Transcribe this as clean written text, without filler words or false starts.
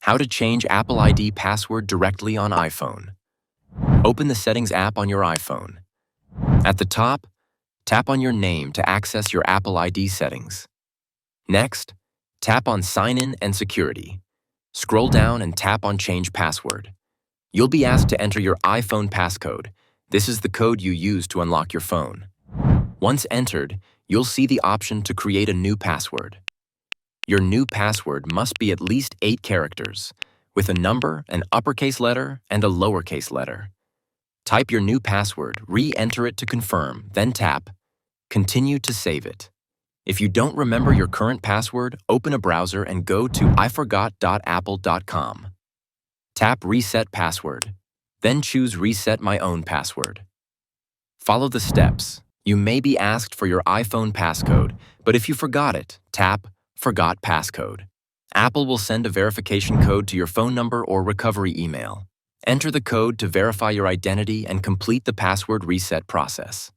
How to change Apple ID password directly on iPhone. Open the Settings app on your iPhone. At the top, tap on your name to access your Apple ID settings. Next, tap on Sign In and Security. Scroll down and tap on Change Password. You'll be asked to enter your iPhone passcode. This is the code you use to unlock your phone. Once entered, you'll see the option to create a new password. Your new password must be at least 8 characters, with a number, an uppercase letter, and a lowercase letter. Type your new password, re-enter it to confirm, then tap Continue to save it. If you don't remember your current password, open a browser and go to iforgot.apple.com. Tap Reset Password, then choose Reset My Own Password. Follow the steps. You may be asked for your iPhone passcode, but if you forgot it, tap Forgot Passcode. Apple will send a verification code to your phone number or recovery email. Enter the code to verify your identity and complete the password reset process.